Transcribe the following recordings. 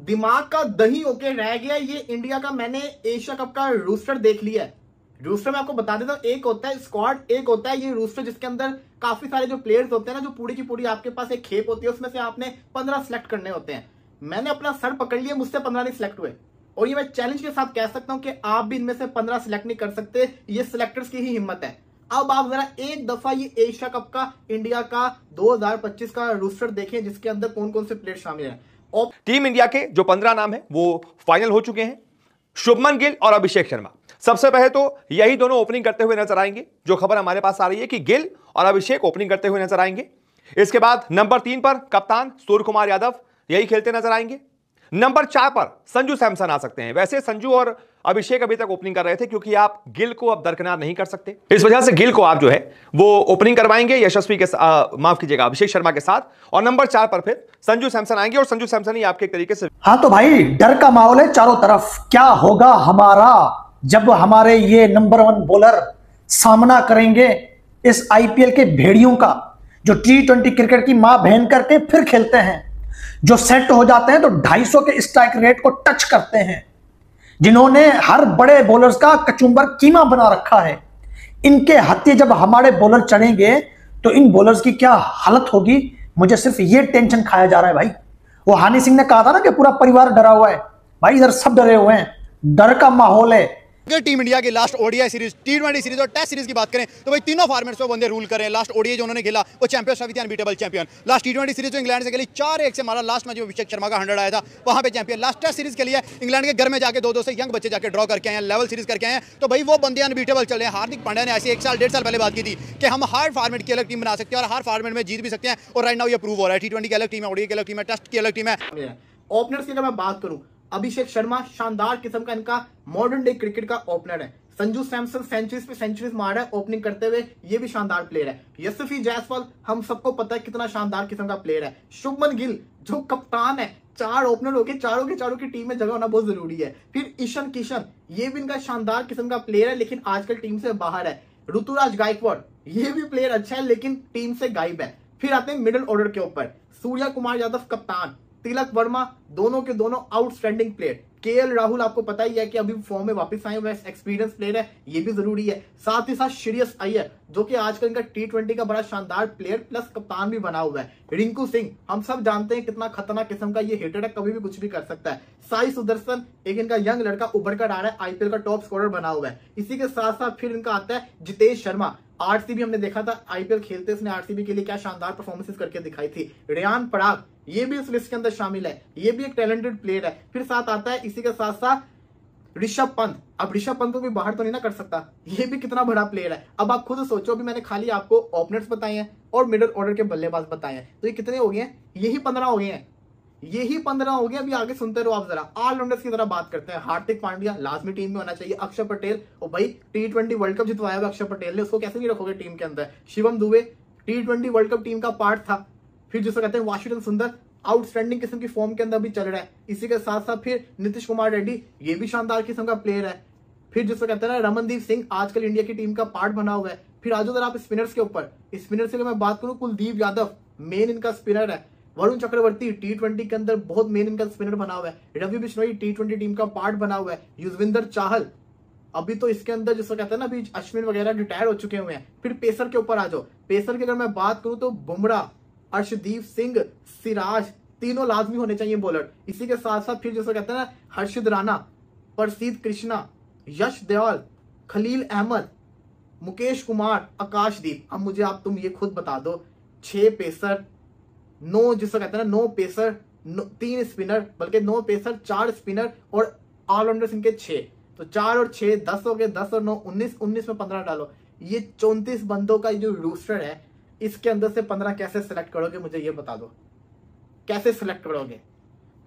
दिमाग का दही होके रह गया ये इंडिया का। मैंने एशिया कप का रूस्टर देख लिया है। रूस्टर में आपको बता देता हूँ, एक होता है स्क्वाड, एक होता है ये रूस्टर जिसके अंदर काफी सारे जो प्लेयर्स होते हैं ना, जो पूरी की पूरी आपके पास एक खेप होती है, उसमें से आपने 15 सिलेक्ट करने होते हैं। मैंने अपना सर पकड़ लिया, मुझसे 15 नहीं सिलेक्ट हुए, और ये मैं चैलेंज के साथ कह सकता हूं कि आप भी इनमें से 15 सिलेक्ट नहीं कर सकते। ये सिलेक्टर्स की ही हिम्मत है। अब आप जरा एक दफा ये एशिया कप का इंडिया का 2025 का रूस्टर देखें, जिसके अंदर कौन कौन से प्लेयर शामिल हैं। और टीम इंडिया के जो 15 नाम है वो फाइनल हो चुके हैं। शुभमन गिल और अभिषेक शर्मा सबसे पहले तो यही दोनों ओपनिंग करते हुए नजर आएंगे। जो खबर हमारे पास आ रही है कि गिल और अभिषेक ओपनिंग करते हुए नजर आएंगे। इसके बाद नंबर 3 पर कप्तान सूर्य कुमार यादव यही खेलते नजर आएंगे। नंबर 4 पर संजू सैमसन आ सकते हैं। वैसे संजू और अभिषेक अभी तक ओपनिंग कर रहे थे, क्योंकि आप गिल को अब दरकिनार नहीं कर सकते, इस वजह से गिल को आप जो है वो ओपनिंग करवाएंगे यशस्वी के माफ कीजिएगा अभिषेक शर्मा के साथ, और नंबर 4 पर फिर संजू सैमसन आएंगे। और संजू सैमसन ही आपके एक तरीके से हाँ तो भाई डर का माहौल है चारों तरफ। क्या होगा हमारा जब हमारे ये नंबर 1 बॉलर सामना करेंगे इस आईपीएल के भेड़ियों का, जो T20 क्रिकेट की मां बहन करके फिर खेलते हैं, जो सेट हो जाते हैं तो 250 के स्ट्राइक रेट को टच करते हैं, जिन्होंने हर बड़े बॉलर्स का कचुम्बर कीमा बना रखा है। इनके हत्थे जब हमारे बॉलर चढ़ेंगे तो इन बॉलर्स की क्या हालत होगी, मुझे सिर्फ ये टेंशन खाया जा रहा है भाई। वो हानि सिंह ने कहा था ना कि पूरा परिवार डरा हुआ है, भाई इधर सब डरे हुए हैं, डर का माहौल है। अगर टीम इंडिया की last ODI series, T20 series और टेस्ट सीरीज की बात करें तो भाई तीनों फॉर्मेट्स में बंदे रूल कर रहे हैं। लास्ट ओडीआई जो उन्होंने खेला वो चैंपियंस ट्रॉफी थी, unbeatable champion. Last T20 series जो इंग्लैंड से खेली 4-1 से हमारा लास्ट मैच अभिषेक शर्मा का 100 आया था, वहां पे चैंपियन। लास्ट टेस्ट सीरीज के लिए इंग्लैंड के घर में जाके 2-2 से यंग बच्चे जाके ड्रॉ करके आए हैं, लेवल सीरीज करके आए हैं, तो भाई वो बंदे अनबीटेबल चल रहे हैं। हार्दिक पांड्या ने ऐसे 1 साल 1.5 साल पहले बात की थी कि हम हर फॉर्मेट की अलग टीम बना सकते हैं और हर फॉर्मेट में जीत भी सकते हैं, और राइट नाउ ये प्रूव हो रहा है। T20 की अलग टीम है, ओडीआई की अलग टीम है, टेस्ट की अलग टीम है। ओपनर्स की अगर मैं बात करूं, अभिषेक शर्मा शानदार किस्म का इनका मॉडर्न डे क्रिकेट का ओपनर है। संजू सैमसन सेंचुरीज पे सेंचुरीज मार रहा है ओपनिंग करते हुए, ये भी शानदार प्लेयर है। यशस्वी जायसवाल हम सबको पता है कितना शानदार किस्म का प्लेयर है। शुभमन गिल जो कप्तान है, 4 ओपनर होके चारों के चारों की टीम में जगह होना बहुत जरूरी है। फिर ईशान किशन, ये भी इनका शानदार किस्म का प्लेयर है, लेकिन आजकल टीम से बाहर है। ऋतुराज गायकवाड़, ये भी प्लेयर अच्छा है लेकिन टीम से गायब है। फिर आते हैं मिडिल ऑर्डर के ऊपर, सूर्य कुमार यादव कप्तान, तिलक वर्मा, दोनों के दोनों आउटस्टैंडिंग प्लेयर। केएल राहुल आपको पता ही है कि अभी फॉर्म में वापस आए हुए, एक्सपीरियंस प्लेयर है, ये भी जरूरी है। साथ ही साथ श्रेयस अय्यर जो कि आजकल इनका T20 का बड़ा शानदार प्लेयर प्लस कप्तान भी बना हुआ है। रिंकू सिंह, हम सब जानते हैं कितना खतरनाक किस्म का ये हिटर है, कभी भी कुछ भी कर सकता है। साई सुदर्शन, एक इनका यंग लड़का उभर कर आ रहा है, आईपीएल का टॉप स्कोरर बना हुआ है। इसी के साथ साथ फिर इनका आता है जितेश शर्मा, आरसीबी हमने देखा था आईपीएल खेलते इसने आरसीबी के लिए क्या शानदार परफॉर्मेंसेस करके दिखाई थी। रेयान पराग, ये भी इस लिस्ट के अंदर शामिल है, ये भी एक टैलेंटेड प्लेयर है। फिर साथ आता है इसी के साथ साथ ऋषभ पंत। अब ऋषभ पंत को भी बाहर तो नहीं ना कर सकता, ये भी कितना बड़ा प्लेयर है। अब आप खुद सोचो, अभी मैंने खाली आपको ओपनर्स बताए हैं और मिडिल ऑर्डर के बल्लेबाज बताए हैं, तो ये कितने हो गए हैं? यही 15 हो गए हैं, यही 15 हो गए। अभी आगे सुनते रहो आप। जरा ऑलराउंडर्स की तरह बात करते हैं। हार्दिक पांड्या लाजमी टीम में होना चाहिए। अक्षर पटेल, और भाई T20 वर्ल्ड कप जितवाया हुआ अक्षर पटेल ने, उसको कैसे नहीं रखोगे टीम के अंदर। Shivam Dubey T20 world cup team का पार्ट था। फिर जिसको कहते हैं वाशिंगटन सुंदर, आउटस्टैंडिंग किस्म की फॉर्म के अंदर भी चल रहा है। इसी के साथ साथ फिर नीतीश कुमार रेड्डी, ये भी शानदार किस्म का प्लेयर है। फिर जिसको कहते हैं रमनदीप सिंह, आजकल इंडिया की टीम का पार्ट बना हुआ है। फिर आज जरा आप स्पिनर्स के ऊपर, स्पिनर्स की अगर मैं बात करूं, कुलदीप यादव मेन इनका स्पिनर है। वरुण चक्रवर्ती T20 के अंदर बहुत मेन इनका स्पिनर बना हुआ है। रवि बिश्नोई T20 टीम का पार्ट बना हुआ है। युजवेंद्र चाहल, अभी तो इसके अंदर जिसको कहते हैं ना, अभी अश्विन वगैरह रिटायर हो चुके हुए हैं। फिर पेसर के ऊपर आ जाओ। पेसर की अगर मैं बात करूं तो बुमराह, अर्शदीप सिंह, सिराज, तीनों लाजमी होने चाहिए बॉलर। इसी के साथ साथ फिर जिसको कहते हैं ना, हर्षित राणा, प्रसिद्ध कृष्णा, यश दयाल, खलील अहमद, मुकेश कुमार, आकाशदीप। अब मुझे तुम ये खुद बता दो, 6 पेसर, 9 जिसको कहते हैं ना 9 पेसर, 3 स्पिनर, बल्कि 9 पेसर 4 स्पिनर और ऑलराउंडर्स इनके 6, तो 4 और 6 10 हो गए, 10 और 9 19, 19 में 15 डालो। ये 34 बंदों का जो रूस्टर है, इसके अंदर से 15 कैसे सिलेक्ट करोगे, मुझे ये बता दो, कैसे सिलेक्ट करोगे?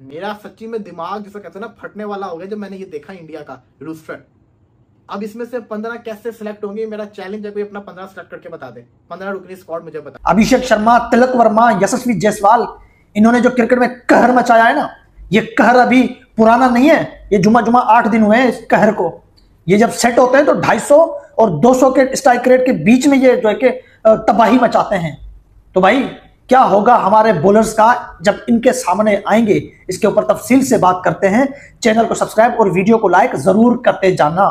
मेरा सच्ची में दिमाग जिसको कहते हैं ना फटने वाला हो गया जब मैंने ये देखा इंडिया का रूस्टर। अब इसमें से 15 कैसे सिलेक्ट होंगे, मेरा चैलेंज है कोई अपना 15 सिलेक्ट करके बता दे। 15 रुकनी स्क्वाड मुझे बता। अभिषेक शर्मा, तिलक वर्मा, यशस्वी जायसवाल, इन्होंने जो क्रिकेट में कहर मचाया है ना, ये कहर अभी पुराना नहीं है, ये जुमा 8 दिन हुए हैं इस कहर को। ये जब सेट होते हैं तो 250 और 200 के स्ट्राइक रेट के बीच में ये जो है कि तबाही मचाते हैं। तो भाई क्या होगा हमारे बॉलर्स का जब इनके सामने आएंगे, इसके ऊपर तफसील से बात करते हैं। चैनल को सब्सक्राइब और वीडियो को लाइक जरूर करते जाना।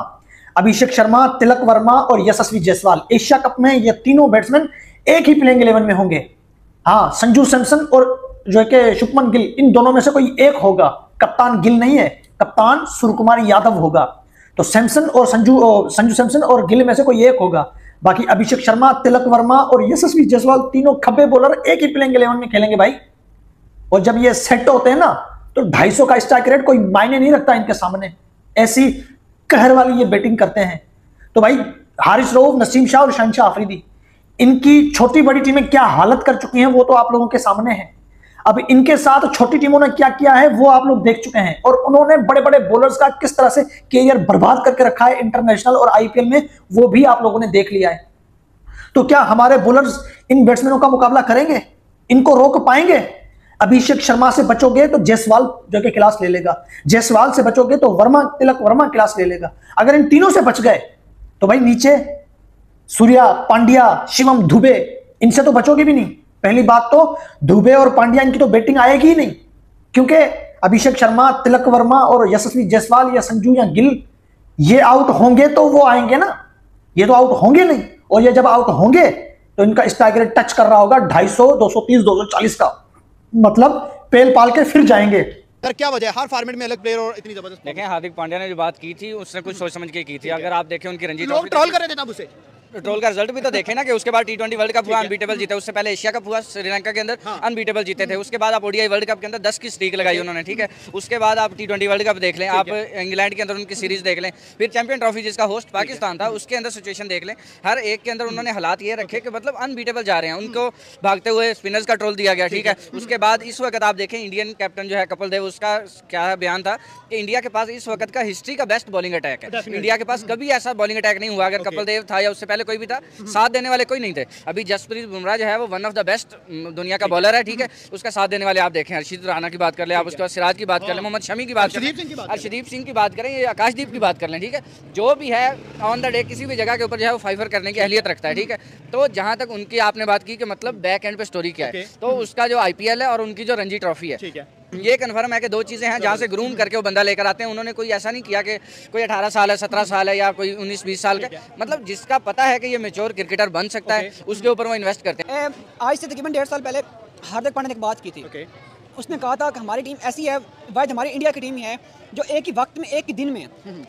अभिषेक शर्मा, तिलक वर्मा और यशस्वी जायसवाल, एशिया कप में ये तीनों बैट्समैन एक ही प्लेइंग 11 में होंगे। हाँ, संजू सैमसन और जो है कि शुभमन गिल, इन दोनों में से कोई एक होगा। कप्तान गिल नहीं है, कप्तान सूर्यकुमार यादव होगा। तो सैमसन और संजू सैमसन और गिल में से कोई एक होगा। बाकी अभिषेक शर्मा, तिलक वर्मा और यशस्वी जायसवाल तीनों खब्बे बॉलर एक ही प्लेइंग 11 में खेलेंगे भाई। और जब ये सेट होते हैं ना तो 250 का स्ट्राइक रेट कोई मायने नहीं रखता इनके सामने। ऐसी कहर वाली ये बैटिंग करते हैं। तो भाई हारिस रऊफ, नसीम शाह और शहनशाह अफरीदी, इनकी छोटी बड़ी टीमें क्या हालत कर चुकी हैं वो तो आप लोगों के सामने है। अब इनके साथ छोटी टीमों ने क्या किया है वो आप लोग देख चुके हैं। और उन्होंने बड़े बड़े बॉलर्स का किस तरह से कैरियर बर्बाद करके रखा है इंटरनेशनल और आईपीएल में, वो भी आप लोगों ने देख लिया है। तो क्या हमारे बॉलर्स इन बैट्समैनों का मुकाबला करेंगे? इनको रोक पाएंगे? अभिषेक शर्मा से बचोगे तो जायसवाल जो कि क्लास ले लेगा, जायसवाल से बचोगे तो वर्मा, तिलक वर्मा क्लास ले लेगा। अगर इन तीनों से बच गए तो भाई नीचे सूर्या, पांड्या, शिवम दुबे, इनसे तो बचोगे भी नहीं। पहली बात तो दुबे और पांड्या इनकी तो बैटिंग आएगी ही नहीं, क्योंकि अभिषेक शर्मा, तिलक वर्मा और यशस्वी जायसवाल या संजू या गिल ये आउट होंगे तो वो आएंगे ना, ये तो आउट होंगे नहीं। और ये जब आउट होंगे तो इनका स्ट्राइक रेट टच कर रहा होगा 250, 230, 240 का, मतलब पेल पाल के फिर जाएंगे। सर क्या वजह है हर फॉर्मेट में अलग प्लेयर और इतनी जबरदस्त? देखें, हार्दिक पांड्या ने जो बात की थी उसने कुछ सोच समझ के की थी। अगर आप देखें उनकी रणजी लोग ट्रोल कर रहे थे तब उसे, ट्रोल का रिजल्ट भी तो देखे ना कि उसके बाद टी20 वर्ल्ड कप हुआ, अनबीटेबल जीते। उससे पहले एशिया कप हुआ, श्रीलंका के अंदर अनबीटेबल जीते थे। उसके बाद आप ओडीआई वर्ल्ड कप के अंदर 10 की स्ट्रीक लगाई उन्होंने, ठीक है। उसके बाद आप टी20 वर्ल्ड कप देख लें, आप इंग्लैंड के अंदर उनकी सीरीज देख लें, फिर चैंपियन ट्रॉफी जिसका होस्ट पाकिस्तान था उसके अंदर सिचुएशन देख लें। हर एक के अंदर उन्होंने हालात ये रखे कि मतलब अनबीटेबल जा रहे हैं। उनको भागते हुए स्पिनर्स का ट्रोल दिया गया, ठीक है। उसके बाद इस वक्त आप देखें इंडियन कैप्टन जो है कपिल देव, उसका क्या बयान था कि इंडिया के पास इस वक्त का हिस्ट्री का बेस्ट बॉलिंग अटैक है। इंडिया के पास कभी ऐसा बॉलिंग अटैक नहीं हुआ, अगर कपिल देव था या उससे पहले कोई भी था, साथ देने वाले कोई नहीं थे। अभी जसप्रीत बुमराह जो है वो वन ऑफ द बेस्ट दुनिया का बॉलर है, ठीक है। उसका साथ देने वाले आप देखें, हर्षित राणा की बात कर लें आप, उसके बाद सिराज की बात कर लें, मोहम्मद शमी की बात कर लें, अर्शदीप सिंह की बात करें, ये आकाशदीप की बात कर लें, ठीक है। जो भी है ऑन द डे किसी भी जगह के ऊपर जो है वो फाइवर करने की अहलियत रखता है, ठीक है। तो जहां तक उनकी आपने बात की कि मतलब बैक एंड पे स्टोरी क्या है, तो उसका जो आईपीएल है और उनकी जो रणजी ट्रॉफी है, ठीक है, ये कन्फर्म है कि दो चीज़ें हैं जहाँ से ग्रूम करके वो बंदा लेकर आते हैं। उन्होंने कोई ऐसा नहीं किया कि कोई 18 साल है, 17 साल है या कोई 19-20 साल का, मतलब जिसका पता है कि ये मैच्योर क्रिकेटर बन सकता है उसके ऊपर वो इन्वेस्ट करते हैं। आज से तकरीबन 1.5 साल पहले हार्दिक पांड्या ने एक बात की थी। उसने कहा था कि हमारी टीम ऐसी है, वाहिद हमारी इंडिया की टीम है जो एक ही वक्त में, एक ही दिन में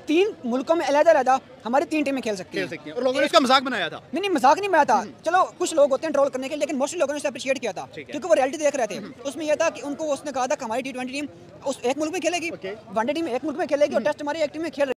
3 मुल्कों में अलग-अलग हमारी 3 टीमें खेल सकती हैं। और लोगों ने इसका मजाक बनाया था। नहीं, मजाक नहीं बनाया था। चलो कुछ लोग होते हैं ट्रोल करने के, लेकिन मोस्टली लोगों ने उसे अप्रिशिएट किया था क्योंकि वो रियलिटी देख रहे थे। उसमें यह था कि उनको उसने कहा था कि हमारी T20 टीम उस एक मुल्क में खेलेगी, वनडे टीम एक मुल्क में खेलेगी और टेस्ट हमारी एक टीम में खेल